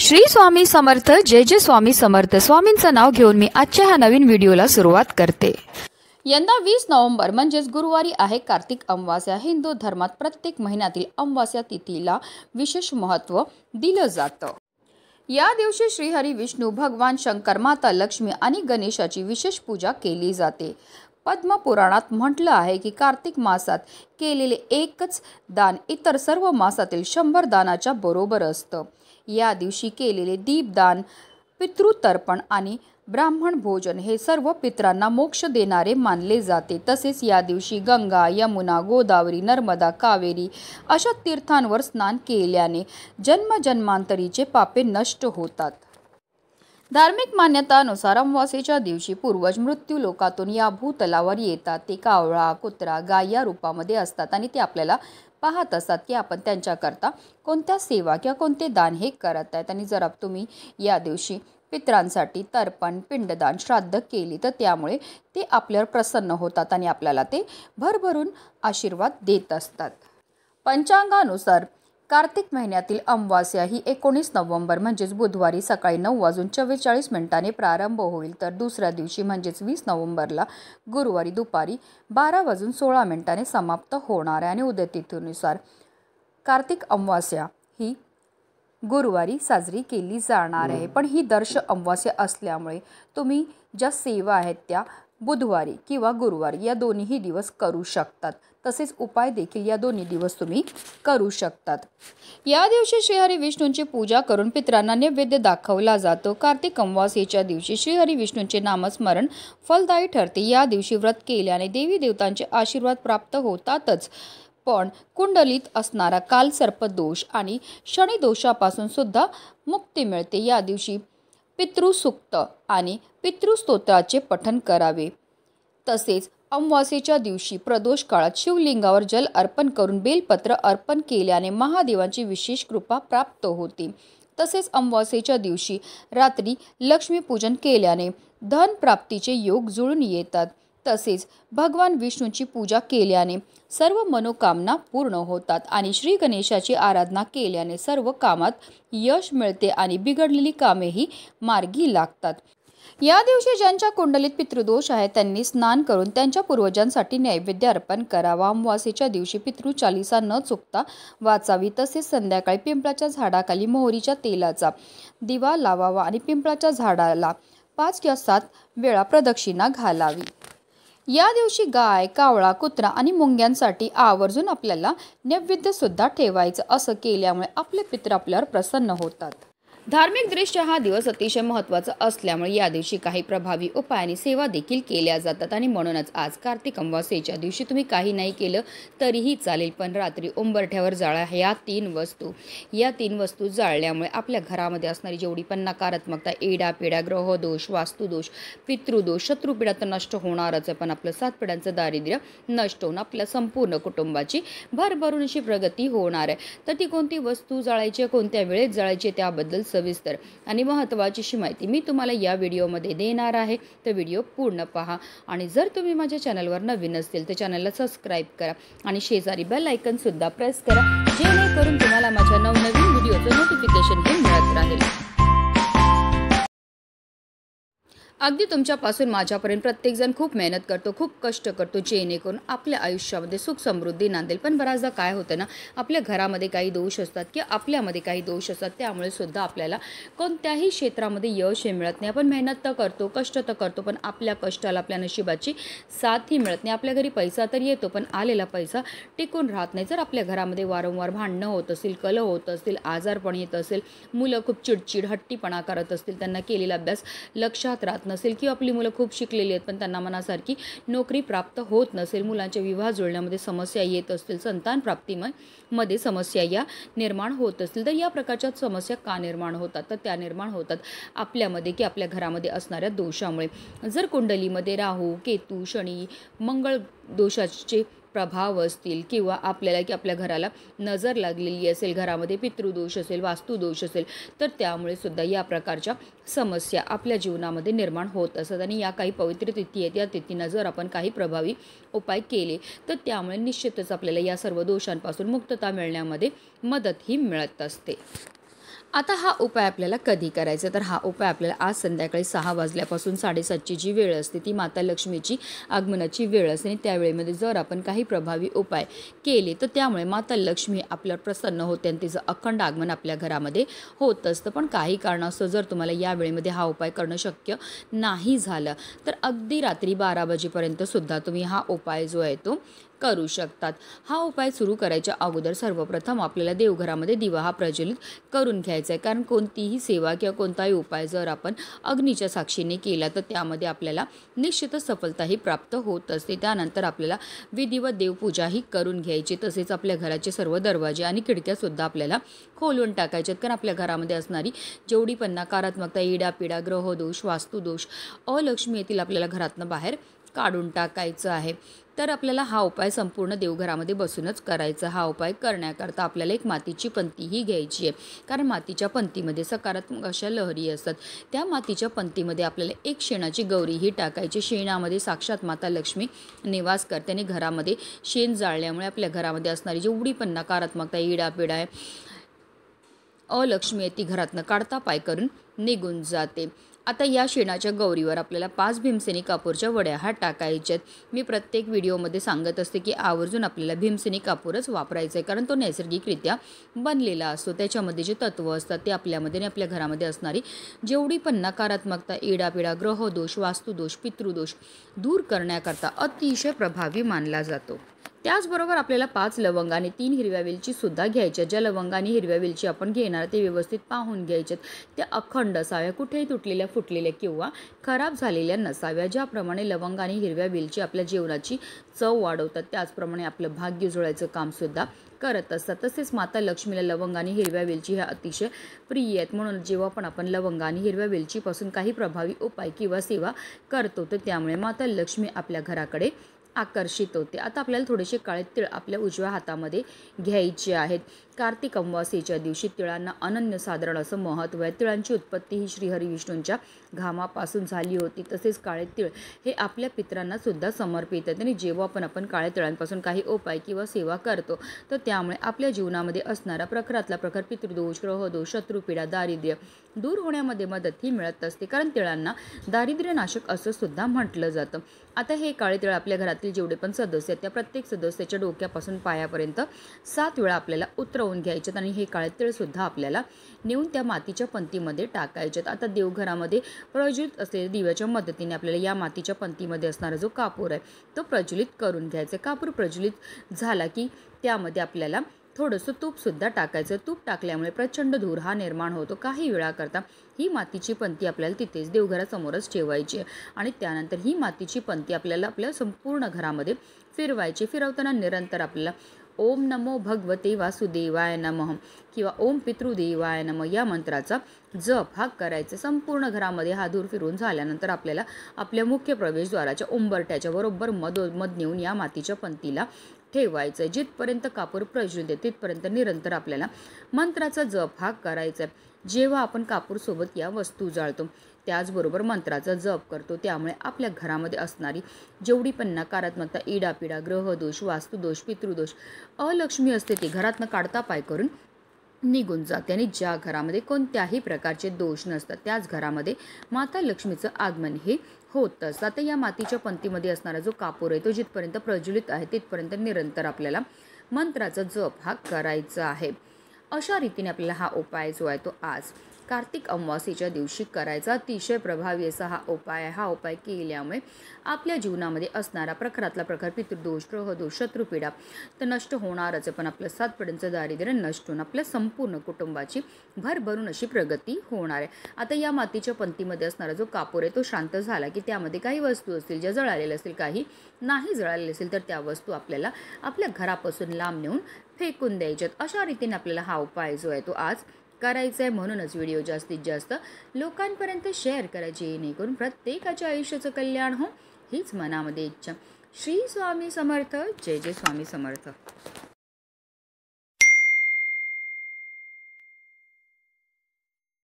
श्री स्वामी समर्थ. जय जय स्वामी समर्थ. स्वामींचं नाव घेऊन मी आजच्या ह्या नवीन व्हिडिओला सुरुवात करते. यंदा 20 नोव्हेंबर म्हणजेच गुरुवारी आहे कार्तिक अमावास्या. हिंदू धर्मात प्रत्येक महिन्यातील अमावास्या तिथीला विशेष महत्त्व दिलं जातं. या दिवशी श्रीहरी विष्णू, भगवान शंकर, माता लक्ष्मी आणि गणेशाची विशेष पूजा केली जाते. पद्मपुराणात म्हटलं आहे की कार्तिक मासात केलेले एकच दान इतर सर्व मासातील 100 दानाच्या बरोबर असतं. या दिवशी केलेले दीपदान, पितृतर्पण आणि ब्राह्मण भोजन हे सर्व पितरांना मोक्ष देणारे मानले जाते. तसेच या दिवशी गंगा, यमुना, गोदावरी, नर्मदा, कावेरी अशा तीर्थांवर स्नान केल्याने जन्मजन्मांतरीचे पापे नष्ट होतात. धार्मिक मान्यतानुसार अमावास्येच्या दिवशी पूर्वज मृत्यू लोकातून या भूतलावर येतात. ते कावळा, कुत्रा, गाय या रूपामध्ये असतात आणि ते आपल्याला पाहत असतात की आपण त्यांच्याकरता कोणत्या सेवा किंवा कोणते दान हे करत आहेत. आणि जर तुम्ही या दिवशी पितरांसाठी तर्पण, पिंडदान, श्राद्ध केली तर त्यामुळे ते आपल्यावर प्रसन्न होतात आणि आपल्याला ते भरभरून आशीर्वाद देत असतात. पंचांगानुसार कार्तिक महिन्यातील अमावास्या ही 19 नोव्हेंबर म्हणजेच बुधवारी सकाळी 9:44 प्रारंभ होईल. तर दुसऱ्या दिवशी म्हणजेच 20 नोव्हेंबरला गुरुवारी दुपारी 12:16 समाप्त होणार आहे. आणि उदयतिथीनुसार कार्तिक अमावास्या ही गुरुवारी साजरी केली जाणार आहे. पण ही दर्श अमावास्या असल्यामुळे तुम्ही ज्या सेवा आहेत त्या बुधवारी किंवा गुरुवारी या दोन्ही दिवस करू शकतात. तसेच उपाय देखील या दोन्ही दिवस तुम्ही करू शकतात. या दिवशी श्रीहरी विष्णूंची पूजा करून पितरांना नैवेद्य दाखवला जातो. कार्तिक अमावास्येच्या दिवशी श्रीहरी विष्णूंचे नामस्मरण फलदायी ठरते. या दिवशी व्रत केल्याने देवी देवतांचे आशीर्वाद प्राप्त होतातच, पण कुंडलीत असणारा कालसर्पदोष आणि शनिदोषापासून सुद्धा मुक्ती मिळते. या दिवशी पितृसूक्त आणि पितृस्तोत्राचे पठण करावे. तसेच अमावास्येच्या दिवशी प्रदोष काळात शिवलिंगावर जल अर्पण करून बेलपत्र अर्पण केल्याने महादेवांची विशेष कृपा प्राप्त होते. तसेच अमावास्येच्या दिवशी रात्री लक्ष्मीपूजन केल्याने धन प्राप्तीचे योग जुळून येतात. तसेच भगवान विष्णूंची पूजा केल्याने सर्व मनोकामना पूर्ण होतात आणि श्री गणेशाची आराधना केल्याने सर्व कामात यश मिळते आणि बिघडलेली कामेही मार्गी लागतात. या दिवशी ज्यांच्या कुंडलीत पितृदोष आहे त्यांनी स्नान करून त्यांच्या पूर्वजांसाठी नैवेद्य अर्पण करावा. अमावास्येच्या दिवशी पितृचालिसा न चुकता वाचावी. तसेच संध्याकाळी पिंपळाच्या झाडाखाली मोहरीच्या तेलाचा दिवा लावावा आणि पिंपळाच्या झाडाला 5 किंवा 7 वेळा प्रदक्षिणा घालावी. या दिवशी गाय, कावळा, कुत्रा आणि मुंग्यांसाठी आवर्जून आपल्याला नैवेद्य सुद्धा ठेवायचं. असं केल्यामुळे आपले पितर आपल्यावर प्रसन्न होतात. धार्मिकदृष्ट्या हा दिवस अतिशय महत्त्वाचा असल्यामुळे या दिवशी काही प्रभावी उपाय आणि सेवा देखील केल्या जातात. आणि म्हणूनच आज कार्तिक अमावास्येच्या दिवशी तुम्ही काही नाही केलं तरीही चालेल, पण रात्री उंबरठ्यावर जाळा या 3 वस्तू जाळल्यामुळे आपल्या घरामध्ये असणारी जेवढी पण नकारात्मकता, एडापिडा, ग्रहदोष, वास्तुदोष, पितृदोष, शत्रुपीडा तर नष्ट होणारच आहे, पण आपलं 7 पिढ्यांचं दारिद्र्य नष्ट होऊन आपल्या संपूर्ण कुटुंबाची भरभरून अशी प्रगती होणार आहे. तर ती कोणती वस्तू जाळायची, कोणत्या वेळेत जाळायची त्याबद्दल सविस्तर आणि महत्त्वाची अशी माहिती मी तुम्हाला या व्हिडिओमध्ये देणार आहे. तर व्हिडिओ पूर्ण पहा. आणि जर तुम्ही माझ्या चॅनलवर नवीन असतील तर चॅनलला सबस्क्राईब करा आणि शेजारी बेल आयकॉन सुद्धा प्रेस करा, जेणेकरून तुम्हाला माझ्या नवनवीन व्हिडिओचं नोटिफिकेशन हे मिळत राहील. अगदी तुमच्यापासून माझ्यापर्यंत प्रत्येकजण खूप मेहनत करतो, खूप कष्ट करतो, जेणेकरून आपल्या आयुष्यामध्ये सुख समृद्धी नांदेल. पण बऱ्याचदा काय होतं ना, आपल्या घरामध्ये काही दोष असतात किंवा आपल्यामध्ये काही दोष असतात, त्यामुळे सुद्धा आपल्याला कोणत्याही क्षेत्रामध्ये यश हे मिळत नाही. आपण मेहनत तर करतो, कष्ट तर करतो, पण आपल्या कष्टाला, आपल्या नशिबाची साथही मिळत नाही. आपल्या घरी पैसा तर येतो, पण आलेला पैसा टिकून राहत नाही. जर आपल्या घरामध्ये वारंवार भांडणं होत असतील, कलह होत असतील, आजारपण येत असेल, मुलं खूप चिडचिड, हट्टीपणा करत असतील, त्यांना केलेला अभ्यास लक्षात राहत नसेल किंवा आपली मुलं खूप शिकलेली आहेत पण त्यांना मनासारखी नोकरी प्राप्त होत नसेल, मुलांच्या विवाह जुळण्यामध्ये समस्या येत असतील, संतान प्राप्तीमध्ये समस्या या निर्माण होत असतील, तर या प्रकारच्या समस्या का निर्माण होतात? तर त्या निर्माण होतात आपल्यामध्ये की आपल्या घरामध्ये असणाऱ्या दोषामुळे. जर कुंडलीमध्ये राहू, केतू, शनी, मंगळ दोषाचे प्रभाव असतील किंवा आपल्याला की आपल्या घराला नजर लागलेली असेल, घरामध्ये पितृदोष असेल, वास्तुदोष असेल, तर त्यामुळे सुद्धा या प्रकारच्या समस्या आपल्या जीवनामध्ये निर्माण होत असतात. आणि या काही पवित्र तिथी आहेत, या तिथींना जर आपण काही प्रभावी उपाय केले तर त्यामुळे निश्चितच आपल्याला या सर्व दोषांपासून मुक्तता मिळण्यामध्ये मदतही मिळत असते. आता हा उपाय आपल्याला कधी करायचा, तर हा उपाय आपल्याला आज संध्याकाळी 6 वाजल्यापासून 7:30ची जी वेळ असते ती माता लक्ष्मीची आगमनाची वेळ असते आणि त्या वेळेमध्ये जर आपण काही प्रभावी उपाय केले तर त्यामुळे माता लक्ष्मी आपल्यावर प्रसन्न होते आणि तिचं अखंड आगमन आपल्या घरामध्ये होत असतं. पण काही कारणास्तव जर तुम्हाला या वेळेमध्ये हा उपाय करणं शक्य नाही झालं तर अगदी रात्री 12 वाजेपर्यंत सुद्धा तुम्ही हा उपाय जो आहे तो करू शकतात. हा उपाय सुरू करायच्या अगोदर सर्वप्रथम आपल्याला देवघरामध्ये दिवा हा प्रज्वलित करून घ्यायचा आहे. कारण कोणतीही सेवा किंवा कोणताही उपाय जर आपण अग्नीच्या साक्षीने केला तर त्यामध्ये आपल्याला निश्चितच सफलताही प्राप्त होत असते. त्यानंतर आपल्याला विधिवत देवपूजाही करून घ्यायची. तसेच आपल्या घराचे सर्व दरवाजे आणि खिडक्यासुद्धा आपल्याला खोलून टाकायच्यात. कारण आपल्या घरामध्ये असणारी जेवढी पण नकारात्मकता, इडापिडा, ग्रहदोष, वास्तुदोष, अलक्ष्मी येथील आपल्याला घरातनं बाहेर काढून टाकायचं आहे. तर आपल्याला हा उपाय संपूर्ण देवघरामध्ये बसूनच करायचा. हा उपाय करण्याकरता आपल्याला एक मातीची पंतीही घ्यायची आहे. कारण मातीच्या पंतीमध्ये सकारात्मक अशा लहरी असतात. त्या मातीच्या पंतीमध्ये आपल्याला एक शेणाची गौरीही टाकायची. शेणामध्ये साक्षात माता लक्ष्मी निवास करते आणि घरामध्ये शेण जाळल्यामुळे आपल्या घरामध्ये असणारी जेवढी पण नकारात्मकता, इडापिडा आहे, अलक्ष्मी ती घरातनं काढता पाय करून निघून जाते. आता या शेणाच्या गौरीवर आपल्याला 5 भीमसेनी कापूरच्या वड्या हा टाकायच्यात. मी प्रत्येक व्हिडिओमध्ये सांगत असते की आवर्जून आपल्याला भीमसेनी कापूरच वापरायचं आहे. कारण तो नैसर्गिकरित्या बनलेला असतो. त्याच्यामध्ये जे तत्त्व असतात ते आपल्यामध्ये आणि आपल्या घरामध्ये असणारी जेवढी पण नकारात्मकता, इडापिडा, ग्रहदोष, वास्तुदोष, पितृदोष दूर करण्याकरता अतिशय प्रभावी मानला जातो. त्याचबरोबर आपल्याला 5 लवंग आणि 3 हिरव्या वेलची सुद्धा घ्यायच्या. ज्या लवंग आणि हिरव्या वेलची आपण घेणार ते व्यवस्थित पाहून घ्यायच्यात. त्या अखंड असाव्या, कुठेही तुटलेल्या, फुटलेल्या किंवा खराब झालेल्या नसाव्या. ज्याप्रमाणे लवंग आणि हिरव्या वेलची आपल्या जेवणाची चव वाढवतात त्याचप्रमाणे आपलं भाग्य जुळायचं कामसुद्धा करत असतात. तसेच माता लक्ष्मीला लवंग आणि हिरव्या वेलची ह्या अतिशय प्रिय आहेत. म्हणून जेव्हा पण आपण लवंग आणि हिरव्या वेलचीपासून काही प्रभावी उपाय किंवा सेवा करतो तर त्यामुळे माता लक्ष्मी आपल्या घराकडे आकर्षित होते. आता आपल्याला थोडेसे काळे तीळ आपल्या उजव्या हातामध्ये घ्यायचे आहेत. कार्तिक अमावास्येच्या दिवशी तिळांना अनन्यसाधारण असं महत्त्व आहे. तिळांची उत्पत्ती ही श्रीहरी विष्णूंच्या घामापासून झाली होती. तसेच काळे तीळ हे आपल्या पितरांना सुद्धा समर्पित आहेत. आणि जेव्हा पण आपण काळ्या तिळांपासून काही उपाय किंवा सेवा करतो तर त्यामुळे आपल्या जीवनामध्ये असणारा प्रखरातला प्रखर पितृदोष, ग्रहदोष, शत्रुपीडा, दारिद्र्य दूर होण्यामध्ये मदतही मिळत असते. कारण तिळांना दारिद्र्यनाशक असं सुद्धा म्हटलं जातं. आता हे काळे तीळ आपल्या घरातील जेवढे पण सदस्य आहेत त्या प्रत्येक सदस्याच्या डोक्यापासून पायापर्यंत 7 वेळा आपल्याला उतरवून घ्यायच्यात आणि हे काळे तीळसुद्धा आपल्याला नेऊन त्या मातीच्या पंतीमध्ये टाकायच्यात. आता देवघरामध्ये प्रज्वलित असलेल्या दिव्याच्या मदतीने आपल्याला या मातीच्या पंतीमध्ये असणारा जो कापूर आहे तो प्रज्वलित करून घ्यायचा. कापूर प्रज्वलित झाला की त्यामध्ये आपल्याला थोडंसं तूपसुद्धा टाकायचं. तूप टाकल्यामुळे प्रचंड धूर हा निर्माण होतो. काही वेळाकरता ही मातीची पंती आपल्याला तिथेच देवघरासमोरच ठेवायची आहे आणि त्यानंतर ही मातीची पंती आपल्याला आपल्या संपूर्ण घरामध्ये फिरवायची. फिरवताना निरंतर आपल्याला ओम नमो भगवते वासुदेवाय नमः किंवा ओम पितृदेवाय नमः या मंत्राचा जप हा करायचा. संपूर्ण घरामध्ये हा धूर फिरून झाल्यानंतर आपल्याला आपल्या मुख्य प्रवेशद्वाराच्या उंबरट्याच्या बरोबर मधोमध नेऊन या मातीच्या पंतीला ठेवायचं आहे. जिथपर्यंत कापूर प्रज्वलित आहे तिथपर्यंत निरंतर आपल्याला मंत्राचा जप हा करायचा आहे. जेव्हा आपण कापूरसोबत या वस्तू जाळतो त्याचबरोबर मंत्राचा जप करतो त्यामुळे आपल्या घरामध्ये असणारी जेवढी पण नकारात्मकता, इडापिडा, ग्रहदोष, वास्तुदोष, पितृदोष, अलक्ष्मी असते ती घरातनं काढता पाय करून निघून जाते. आणि ज्या घरामध्ये कोणत्याही प्रकारचे दोष नसतात त्याच घरामध्ये माता लक्ष्मीचं आगमन हे होत असतं. आता या मातीच्या पंतीमध्ये असणारा जो कापूर आहे तो जिथपर्यंत प्रज्वलित आहे तिथपर्यंत निरंतर आपल्याला मंत्राचा जप हा करायचा आहे. अशा रीतीने आपल्याला हा उपाय जो आहे तो आज कार्तिक अमावास्येच्या दिवशी करायचा. अतिशय प्रभावी असा हा उपाय आहे. हा उपाय केल्यामुळे आपल्या जीवनामध्ये असणारा प्रखरातला प्रखर पितृदोष, ग्रहदोष, शत्रुपीडा तर नष्ट होणारच आहे. पण आपलं 7 पिढींचं दारिद्र्य नष्ट होऊन आपल्या संपूर्ण कुटुंबाची भरभरून अशी प्रगती होणार आहे. आता या मातीच्या पंतीमध्ये असणारा जो कापूर आहे तो शांत झाला की त्यामध्ये काही वस्तू असतील ज्या जळालेल्या असतील, काही नाही जळालेले असेल तर त्या वस्तू आपल्याला आपल्या घरापासून लांब नेऊन फेकून द्यायच्यात. अशा रीतीने आपल्याला हा उपाय जो आहे तो आज करायचं आहे. म्हणूनच व्हिडिओ जास्तीत जास्त लोकांपर्यंत शेअर करायची जेणेकरून प्रत्येकाच्या आयुष्याचं कल्याण हो हीच मनामध्ये इच्छा. श्री स्वामी समर्थ. जय जय स्वामी समर्थ.